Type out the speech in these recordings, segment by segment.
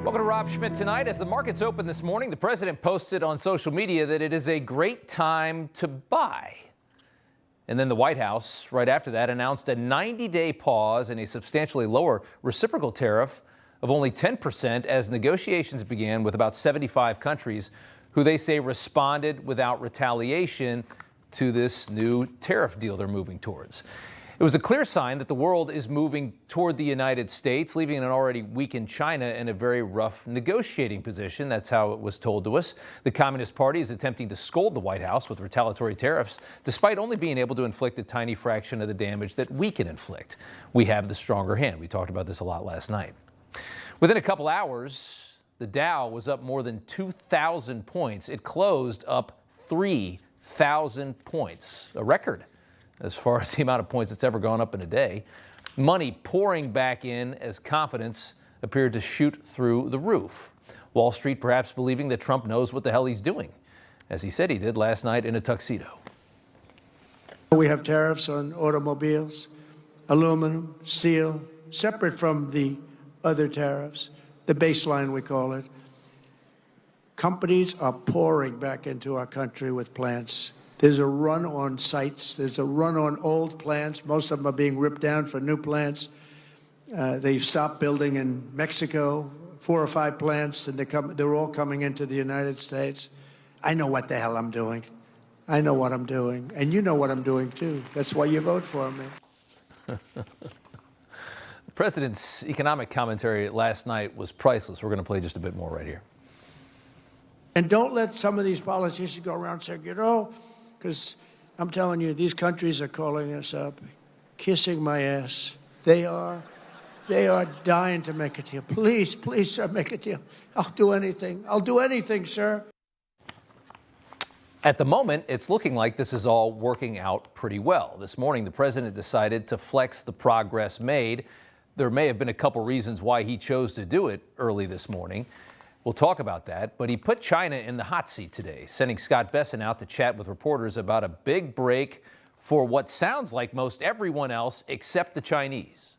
Welcome to Rob Schmitt Tonight. As the markets opened this morning, the president posted on social media that it is a great time to buy. And then the White House, right after that, announced a 90-day pause and a substantially lower reciprocal tariff of only 10% as negotiations began with about 75 countries who they say responded without retaliation to this new tariff deal they're moving towards. It was a clear sign that the world is moving toward the United States, leaving an already weakened China in a very rough negotiating position. That's how it was told to us. The Communist Party is attempting to scold the White House with retaliatory tariffs, despite only being able to inflict a tiny fraction of the damage that we can inflict. We have the stronger hand. We talked about this a lot last night. Within a couple hours, the Dow was up more than 2,000 points. It closed up 3,000 points, a record as far as the amount of points that's ever gone up in a day. Money pouring back in as confidence appeared to shoot through the roof. Wall Street perhaps believing that Trump knows what the hell he's doing, as he said he did last night in a tuxedo. We have tariffs on automobiles, aluminum, steel, separate from the other tariffs, the baseline we call it. Companies are pouring back into our country with plants. There's a run on sites. There's a run on old plants. Most of them are being ripped down for new plants. They've stopped building in Mexico, 4 or 5 plants, and they're all coming into the United States. I know what the hell I'm doing. I know what I'm doing. And you know what I'm doing, too. That's why you vote for me. The president's economic commentary last night was priceless. We're going to play just a bit more right here. And don't let some of these politicians go around saying, because I'm telling you, these countries are calling us up, kissing my ass. They are dying to make a deal. Please, please, sir, make a deal. I'll do anything. I'll do anything, sir. At the moment, it's looking like this is all working out pretty well. This morning, the president decided to flex the progress made. There may have been a couple reasons why he chose to do it early this morning. We'll talk about that, but he put China in the hot seat today, sending Scott Besson out to chat with reporters about a big break for what sounds like most everyone else except the Chinese.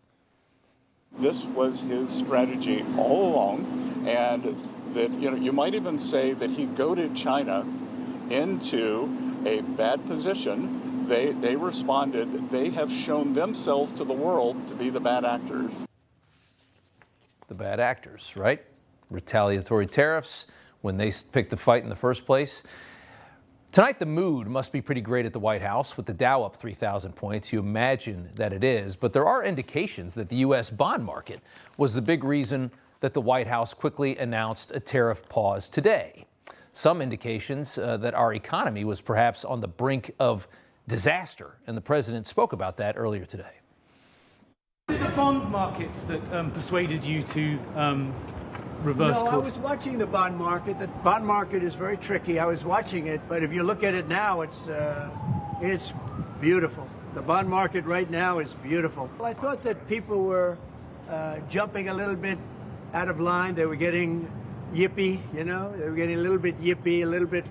This was his strategy all along, and that you might even say that he goaded China into a bad position. They responded. They have shown themselves to the world to be the bad actors. The bad actors, right? Retaliatory tariffs when they picked the fight in the first place. Tonight, the mood must be pretty great at the White House with the Dow up 3,000 points. You imagine that it is, but there are indications that the U.S. bond market was the big reason that the White House quickly announced a tariff pause today. Some indications that our economy was perhaps on the brink of disaster, and the president spoke about that earlier today. The bond markets that persuaded you to reverse course? I was watching the bond market. The bond market is very tricky. I was watching it, but if you look at it now, it's beautiful. The bond market right now is beautiful. Well, I thought that people were jumping a little bit out of line. They were getting yippy, They were getting a little bit yippy, a little bit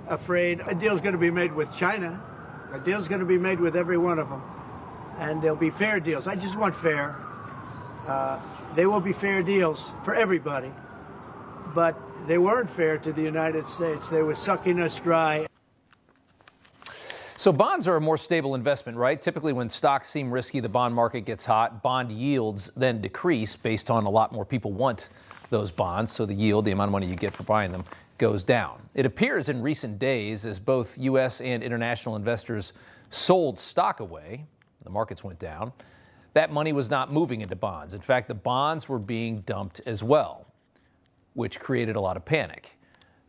afraid. A deal's going to be made with China. A deal's going to be made with every one of them. And there'll be fair deals. I just want fair. They will be fair deals for everybody. But they weren't fair to the United States. They were sucking us dry. So bonds are a more stable investment, right? Typically when stocks seem risky, the bond market gets hot. Bond yields then decrease based on a lot more people want those bonds. So the yield, the amount of money you get for buying them, goes down. It appears in recent days as both U.S. and international investors sold stock away, the markets went down, that money was not moving into bonds. In fact, the bonds were being dumped as well, which created a lot of panic.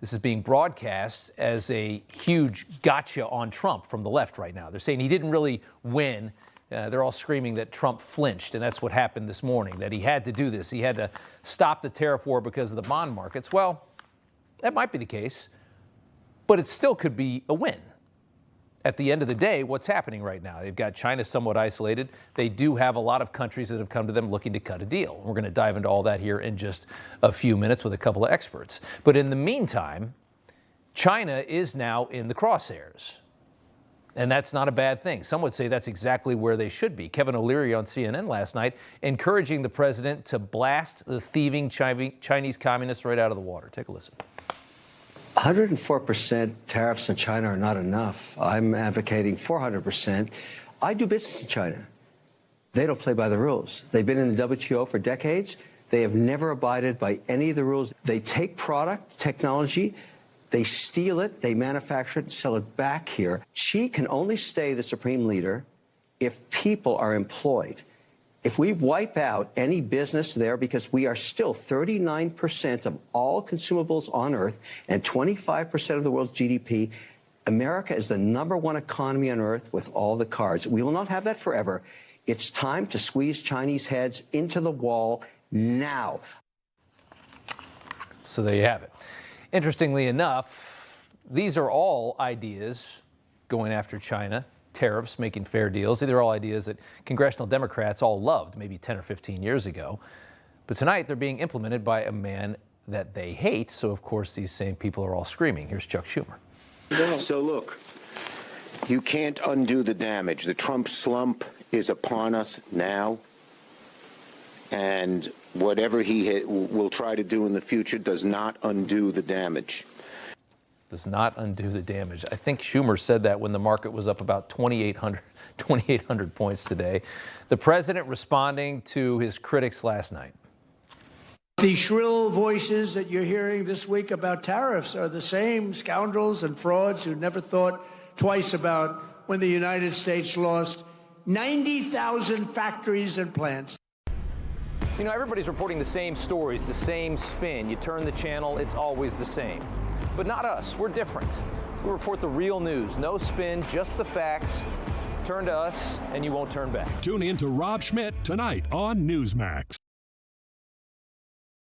This is being broadcast as a huge gotcha on Trump from the left right now. They're saying he didn't really win. They're all screaming that Trump flinched, and that's what happened this morning, that he had to do this. He had to stop the tariff war because of the bond markets. Well, that might be the case, but it still could be a win. At the end of the day, what's happening right now? They've got China somewhat isolated. They do have a lot of countries that have come to them looking to cut a deal. We're going to dive into all that here in just a few minutes with a couple of experts. But in the meantime, China is now in the crosshairs. And that's not a bad thing. Some would say that's exactly where they should be. Kevin O'Leary on CNN last night encouraging the president to blast the thieving Chinese communists right out of the water. Take a listen. 104% tariffs on China are not enough. I'm advocating 400%. I do business in China. They don't play by the rules. They've been in the WTO for decades. They have never abided by any of the rules. They take product, technology, they steal it, they manufacture it, and sell it back here. Xi can only stay the supreme leader if people are employed. If we wipe out any business there, because we are still 39% of all consumables on Earth and 25% of the world's GDP, America is the #1 economy on Earth with all the cards. We will not have that forever. It's time to squeeze Chinese heads into the wall now. So there you have it. Interestingly enough, these are all ideas going after China, tariffs, making fair deals. These are all ideas that congressional Democrats all loved maybe 10 or 15 years ago. But tonight they're being implemented by a man that they hate. So, of course, these same people are all screaming. Here's Chuck Schumer. So, look, you can't undo the damage. The Trump slump is upon us now. And whatever he will try to do in the future does not undo the damage. Does not undo the damage. I think Schumer said that when the market was up about 2,800 points today. The president responding to his critics last night. The shrill voices that you're hearing this week about tariffs are the same scoundrels and frauds who never thought twice about when the United States lost 90,000 factories and plants. You know, everybody's reporting the same stories, the same spin. You turn the channel, it's always the same. But not us. We're different. We report the real news. No spin, just the facts. Turn to us, and you won't turn back. Tune in to Rob Schmitt tonight on Newsmax.